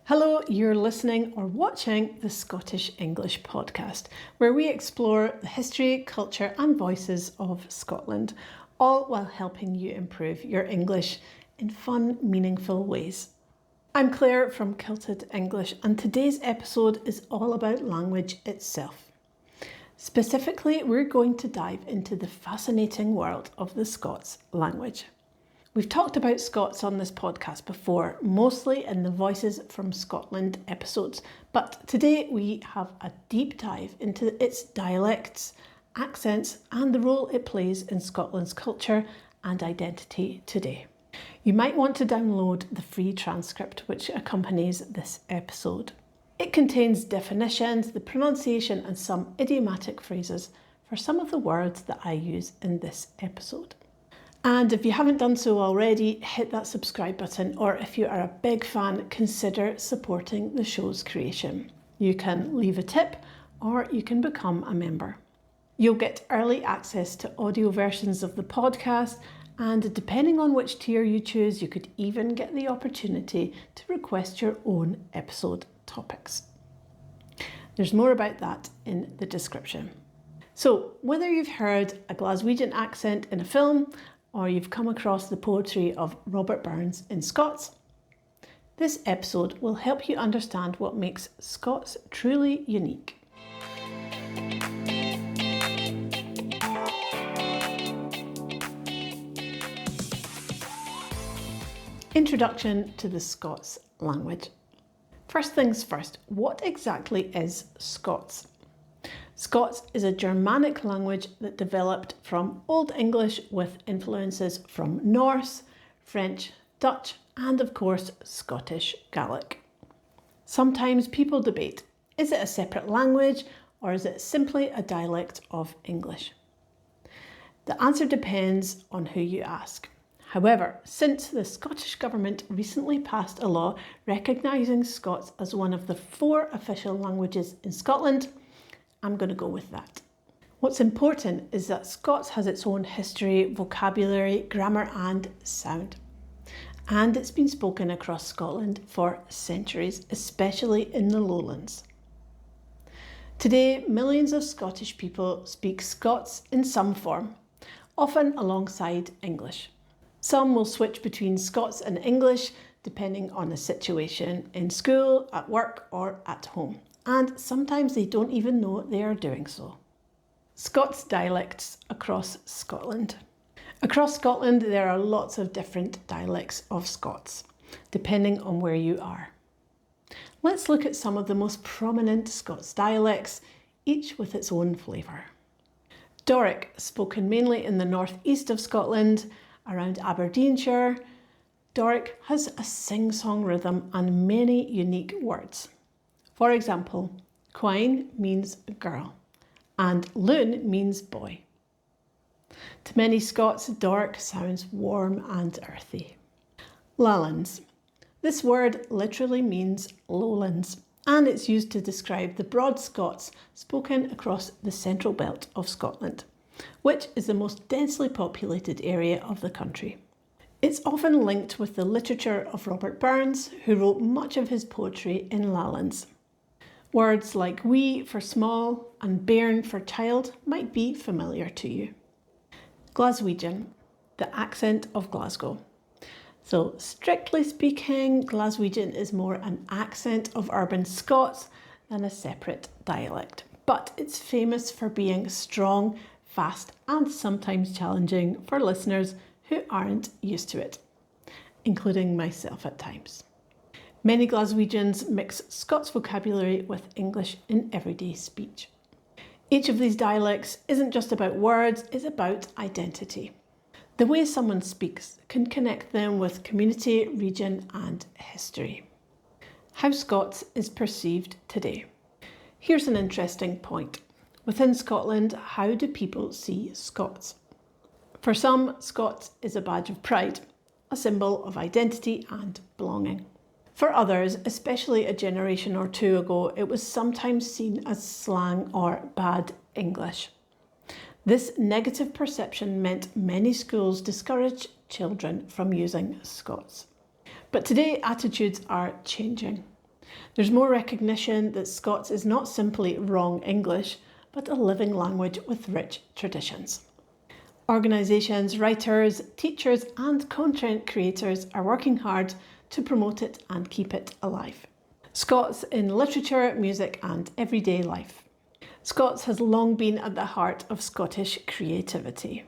Hello, you're listening or watching the Scottish English podcast, where we explore the history, culture and voices of Scotland, all while helping you improve your English in fun, meaningful ways. I'm Claire from Kilted English, and today's episode is all about language itself. Specifically, we're going to dive into the fascinating world of the Scots language. We've talked about Scots on this podcast before, mostly in the Voices from Scotland episodes, but today we have a deep dive into its dialects, accents, and the role it plays in Scotland's culture and identity today. You might want to download the free transcript which accompanies this episode. It contains definitions, the pronunciation, and some idiomatic phrases for some of the words that I use in this episode. And if you haven't done so already, hit that subscribe button, or if you are a big fan, consider supporting the show's creation. You can leave a tip or you can become a member. You'll get early access to audio versions of the podcast, and depending on which tier you choose, you could even get the opportunity to request your own episode topics. There's more about that in the description. So, whether you've heard a Glaswegian accent in a film, or you've come across the poetry of Robert Burns in Scots, this episode will help you understand what makes Scots truly unique. Introduction to the Scots language. First things first, what exactly is Scots? Scots is a Germanic language that developed from Old English with influences from Norse, French, Dutch, and of course Scottish Gaelic. Sometimes people debate, is it a separate language or is it simply a dialect of English? The answer depends on who you ask. However, since the Scottish Government recently passed a law recognising Scots as one of the 4 official languages in Scotland, I'm going to go with that. What's important is that Scots has its own history, vocabulary, grammar and sound. And it's been spoken across Scotland for centuries, especially in the Lowlands. Today, millions of Scottish people speak Scots in some form, often alongside English. Some will switch between Scots and English depending on the situation in school, at work or at home. And sometimes they don't even know they are doing so. Scots dialects across Scotland. Across Scotland, there are lots of different dialects of Scots, depending on where you are. Let's look at some of the most prominent Scots dialects, each with its own flavour. Doric, spoken mainly in the northeast of Scotland, around Aberdeenshire. Doric has a sing-song rhythm and many unique words. For example, Quine means girl and Loon means boy. To many Scots, Doric sounds warm and earthy. Lallans. This word literally means lowlands, and it's used to describe the broad Scots spoken across the central belt of Scotland, which is the most densely populated area of the country. It's often linked with the literature of Robert Burns, who wrote much of his poetry in Lallans. Words like wee for small and bairn for child might be familiar to you. Glaswegian, the accent of Glasgow. So strictly speaking, Glaswegian is more an accent of urban Scots than a separate dialect, but it's famous for being strong, fast and sometimes challenging for listeners who aren't used to it, including myself at times. Many Glaswegians mix Scots vocabulary with English in everyday speech. Each of these dialects isn't just about words, it's about identity. The way someone speaks can connect them with community, region and history. How Scots is perceived today. Here's an interesting point. Within Scotland, how do people see Scots? For some, Scots is a badge of pride, a symbol of identity and belonging. For others, especially a generation or two ago, it was sometimes seen as slang or bad English. This negative perception meant many schools discouraged children from using Scots. But today, attitudes are changing. There's more recognition that Scots is not simply wrong English, but a living language with rich traditions. Organisations, writers, teachers and content creators are working hard to promote it and keep it alive. Scots in literature, music and everyday life. Scots has long been at the heart of Scottish creativity.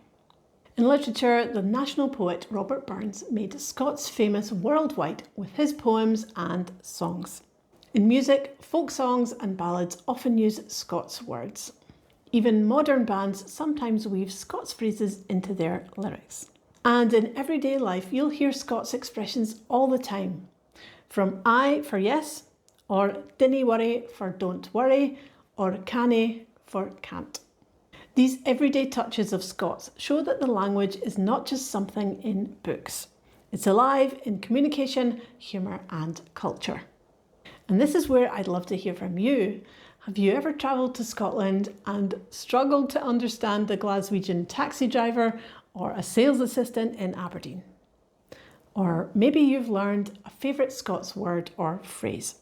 In literature, the national poet Robert Burns made Scots famous worldwide with his poems and songs. In music, folk songs and ballads often use Scots words. Even modern bands sometimes weave Scots phrases into their lyrics. And in everyday life, you'll hear Scots expressions all the time. From aye for yes, or dinny worry for don't worry, or canny for can't. These everyday touches of Scots show that the language is not just something in books. It's alive in communication, humour and culture. And this is where I'd love to hear from you. Have you ever travelled to Scotland and struggled to understand the Glaswegian taxi driver or a sales assistant in Aberdeen? Or maybe you've learned a favourite Scots word or phrase.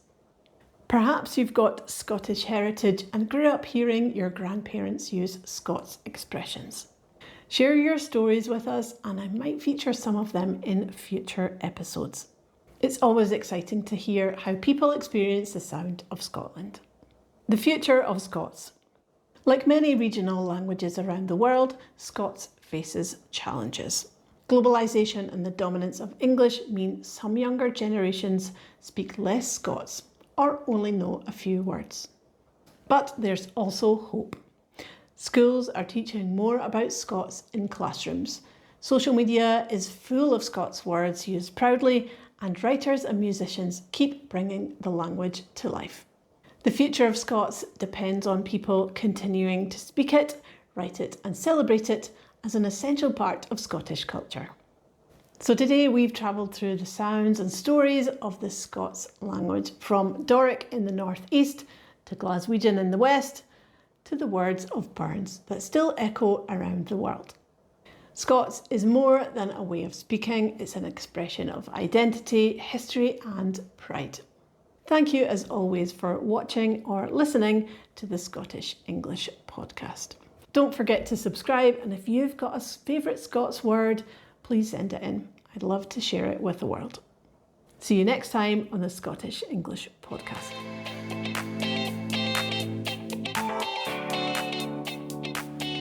Perhaps you've got Scottish heritage and grew up hearing your grandparents use Scots expressions. Share your stories with us and I might feature some of them in future episodes. It's always exciting to hear how people experience the sound of Scotland. The future of Scots. Like many regional languages around the world, Scots faces challenges. Globalisation and the dominance of English mean some younger generations speak less Scots or only know a few words. But there's also hope. Schools are teaching more about Scots in classrooms. Social media is full of Scots words used proudly, and writers and musicians keep bringing the language to life. The future of Scots depends on people continuing to speak it, write it and celebrate it as an essential part of Scottish culture. So today we've travelled through the sounds and stories of the Scots language, from Doric in the northeast to Glaswegian in the west, to the words of Burns that still echo around the world. Scots is more than a way of speaking, it's an expression of identity, history and pride. Thank you as always for watching or listening to the Scottish English podcast. Don't forget to subscribe, and if you've got a favourite Scots word, please send it in. I'd love to share it with the world. See you next time on the Scottish English podcast.